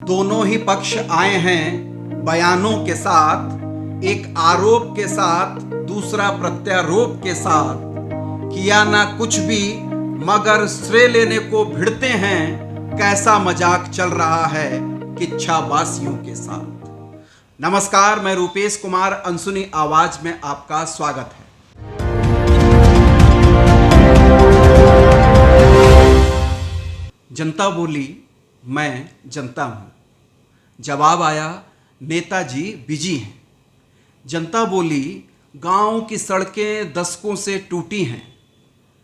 दोनों ही पक्ष आए हैं बयानों के साथ, एक आरोप के साथ दूसरा प्रत्यारोप के साथ। किया ना कुछ भी मगर श्रेय लेने को भिड़ते हैं, कैसा मजाक चल रहा है किच्छावासियों के साथ। नमस्कार, मैं रूपेश कुमार, अनसुनी आवाज में आपका स्वागत है। जनता बोली मैं जनता हूं, जवाब आया नेताजी बिजी हैं। जनता बोली गांव की सड़कें दशकों से टूटी हैं,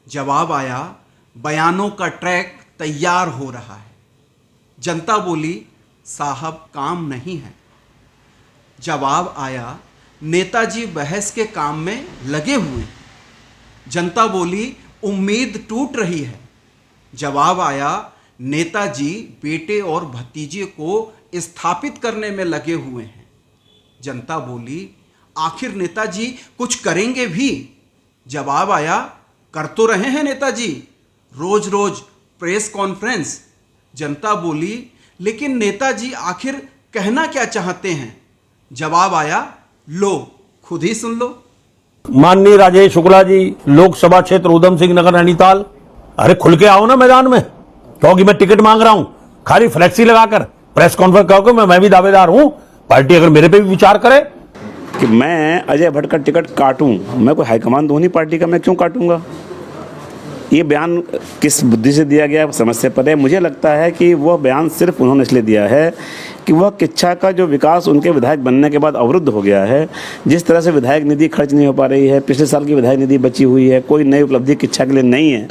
जवाब आया बयानों का ट्रैक तैयार हो रहा है। जनता बोली साहब काम नहीं है, जवाब आया नेताजी बहस के काम में लगे हुए हैं। जनता बोली उम्मीद टूट रही है, जवाब आया नेताजी बेटे और भतीजे को स्थापित करने में लगे हुए हैं। जनता बोली आखिर नेताजी कुछ करेंगे भी, जवाब आया कर तो रहे हैं नेताजी रोज रोज प्रेस कॉन्फ्रेंस। जनता बोली लेकिन नेताजी आखिर कहना क्या चाहते हैं, जवाब आया लो खुद ही सुन लो। माननीय राजेश शुक्ला जी, लोकसभा क्षेत्र उधम सिंह नगर नैनीताल। अरे खुल के आओ ना मैदान में, क्योंकि मैं टिकट मांग रहा हूं। खाली फ्लेक्सी लगाकर प्रेस कॉन्फ्रेंस करोगे मैं भी दावेदार हूं। पार्टी अगर मेरे पे भी विचार करे कि मैं अजय भट्ट का टिकट काटूं, मैं कोई हाईकमान तो नहीं पार्टी का, मैं क्यों काटूंगा? ये बयान किस बुद्धि से दिया गया समझ से परे। मुझे लगता है कि वह बयान सिर्फ उन्होंने इसलिए दिया है कि वह किच्छा का जो विकास उनके विधायक बनने के बाद अवरुद्ध हो गया है। जिस तरह से विधायक निधि खर्च नहीं हो पा रही है, पिछले साल की विधायक निधि बची हुई है, कोई नई उपलब्धि किच्छा के लिए नहीं है।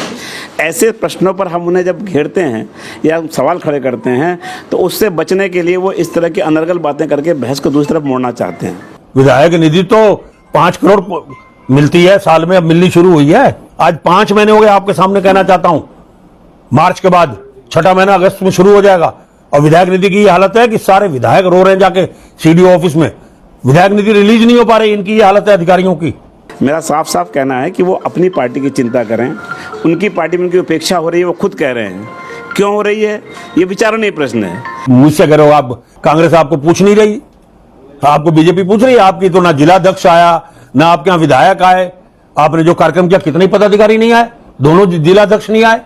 ऐसे प्रश्नों पर हम उन्हें जब घेरते हैं या सवाल खड़े करते हैं तो उससे बचने के लिए वो इस तरह की अनर्गल बातें करके बहस को दूसरी तरफ मोड़ना चाहते हैं। विधायक निधि तो 5 करोड़ मिलती है साल में, अब मिलनी शुरू हुई है। आज 5 महीने हो गए, आपके सामने कहना चाहता हूं। मार्च के बाद 6ठा महीना अगस्त में शुरू हो जाएगा और विधायक निधि की ये हालत है कि सारे विधायक रो रहे हैं जाके सीडीओ ऑफिस में। विधायक निधि रिलीज नहीं हो पा रही, इनकी ये हालत है अधिकारियों की। मेरा साफ साफ कहना है कि वो अपनी पार्टी की चिंता करें। उनकी पार्टी में उनकी उपेक्षा हो रही है, वो खुद कह रहे हैं। क्यों हो रही है ये विचारणीय प्रश्न है। मुझसे करो आप, कांग्रेस आपको पूछ नहीं रही, आपको बीजेपी पूछ रही है। आपकी तो ना जिलाध्यक्ष आया ना आपके यहाँ विधायक आए। आपने जो कार्यक्रम किया कितने पदाधिकारी नहीं आए, दोनों जिलाध्यक्ष नहीं आए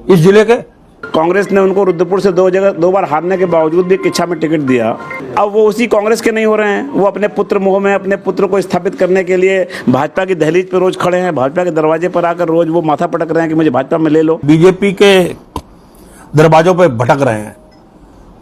इस जिले के। कांग्रेस ने उनको रुद्रपुर से 2 बार हारने के बावजूद भी किच्छा में टिकट दिया। अब वो उसी कांग्रेस के नहीं हो रहे हैं, वो अपने पुत्र मोह में अपने पुत्र को स्थापित करने के लिए भाजपा की दहलीज पर रोज खड़े हैं, भाजपा के दरवाजे पर आकर रोज वो माथा पटक रहे हैं कि मुझे भाजपा में ले लो। बीजेपी के दरवाजों पर भटक रहे हैं।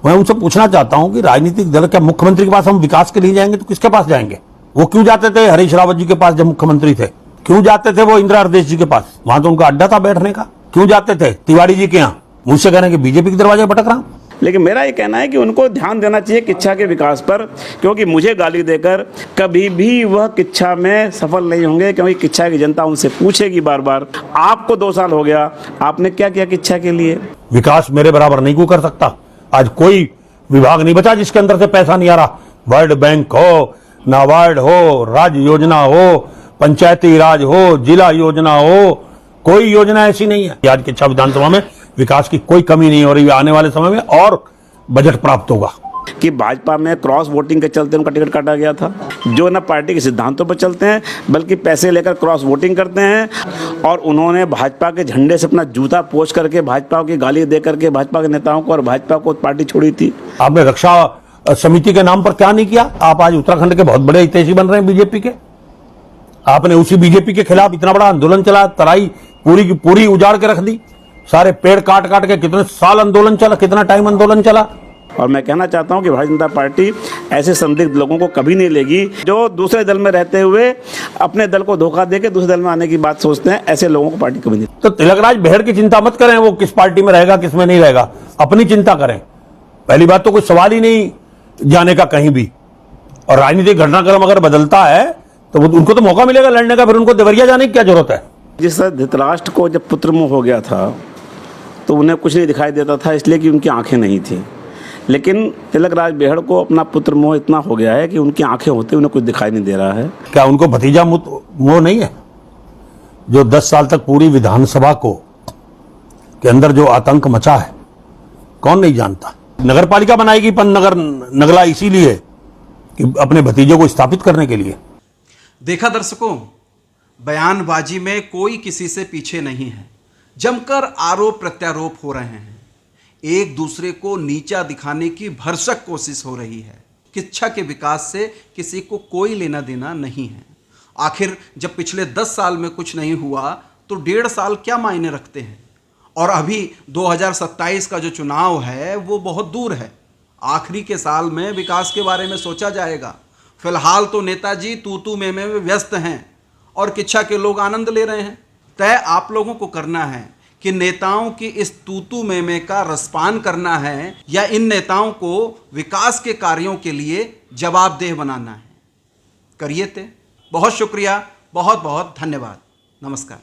मैं उनसे पूछना चाहता हूं कि राजनीतिक दल, क्या मुख्यमंत्री के पास हम विकास के लिए जाएंगे तो किसके पास जाएंगे? वो क्यों जाते थे हरीश रावत जी के पास जब मुख्यमंत्री थे? क्यों जाते थे वो इंदिरा हृदय जी के पास? वहां तो उनका अड्डा था बैठने का। क्यों जाते थे तिवारी जी के यहाँ? मुझसे कह रहे हैं कि बीजेपी के दरवाजे भटक रहा हूं। लेकिन मेरा ये कहना है कि उनको ध्यान देना चाहिए किच्छा के विकास पर, क्योंकि मुझे गाली देकर कभी भी वह किच्छा में सफल नहीं होंगे। क्योंकि किच्छा की जनता उनसे पूछेगी बार बार, आपको 2 साल हो गया, आपने क्या किया किच्छा के लिए? विकास मेरे बराबर नहीं को कर सकता। आज कोई विभाग नहीं बचा जिसके अंदर से पैसा नहीं आ रहा। वर्ल्ड बैंक हो, नाबार्ड हो, राज्य योजना हो, पंचायती राज हो, जिला योजना हो, कोई योजना ऐसी नहीं है। आज किच्छा विधानसभा में विकास की कोई कमी नहीं हो रही है। आने वाले समय में और बजट प्राप्त होगा। कि भाजपा में क्रॉस वोटिंग के चलते उनका टिकट काटा गया था। जो न पार्टी के सिद्धांतों पर चलते हैं बल्कि पैसे लेकर क्रॉस वोटिंग करते हैं। और उन्होंने भाजपा के झंडे से अपना जूता पोंछ करके भाजपा की गाली दे करके भाजपा के नेताओं को और भाजपा को पार्टी छोड़ी थी। आपने रक्षा समिति के नाम पर क्या नहीं किया? आप आज उत्तराखंड के बहुत बड़े हितैषी बन रहे हैं बीजेपी के। आपने उसी बीजेपी के खिलाफ इतना बड़ा आंदोलन चला, तराई पूरी की पूरी उजाड़ के रख दी। सारे पेड़ काट काट के कितने साल आंदोलन चला, कितना टाइम आंदोलन चला। और मैं कहना चाहता हूं कि भारतीय जनता पार्टी ऐसे संदिग्ध लोगों को कभी नहीं लेगी जो दूसरे दल में रहते हुए अपने दल को धोखा देके दूसरे दल में आने की बात सोचते हैं। ऐसे लोगों को पार्टी कभी नहीं। तो तिलकराज बेहड़ की चिंता मत करें, वो किस पार्टी में रहेगा किस में नहीं रहेगा, अपनी चिंता करें। पहली बात तो कोई सवाल ही नहीं जाने का कहीं भी। और राजनीतिक घटनाक्रम अगर बदलता है तो उनको तो मौका मिलेगा लड़ने का, फिर उनको देवरिया जाने की क्या जरूरत है? जिस तरह धृतराष्ट्र को जब पुत्र मोह हो गया था तो उन्हें कुछ नहीं दिखाई देता था, इसलिए कि उनकी आंखें नहीं थी। लेकिन तिलकराज बेहड़ को अपना पुत्र मोह इतना हो गया है कि उनकी आंखें होते उन्हें कुछ दिखाई नहीं दे रहा है। क्या उनको भतीजा मोह नहीं है? जो 10 साल तक पूरी विधानसभा को के अंदर जो आतंक मचा है कौन नहीं जानता। नगर पालिका बनाएगी नगर नगला इसीलिए कि अपने भतीजों को स्थापित करने के लिए। देखा दर्शकों, बयानबाजी में कोई किसी से पीछे नहीं है। जमकर आरोप प्रत्यारोप हो रहे हैं, एक दूसरे को नीचा दिखाने की भरसक कोशिश हो रही है। किच्छा के विकास से किसी को कोई लेना देना नहीं है। आखिर जब पिछले 10 साल में कुछ नहीं हुआ तो 1.5 साल क्या मायने रखते हैं। और अभी 2027 का जो चुनाव है वो बहुत दूर है। आखिरी के साल में विकास के बारे में सोचा जाएगा। फिलहाल तो नेताजी तूतू में व्यस्त हैं और किच्छा के लोग आनंद ले रहे हैं। तय आप लोगों को करना है कि नेताओं की इस तूतू में का रसपान करना है या इन नेताओं को विकास के कार्यों के लिए जवाबदेह बनाना है। करिए ते। बहुत शुक्रिया, बहुत बहुत धन्यवाद। नमस्कार।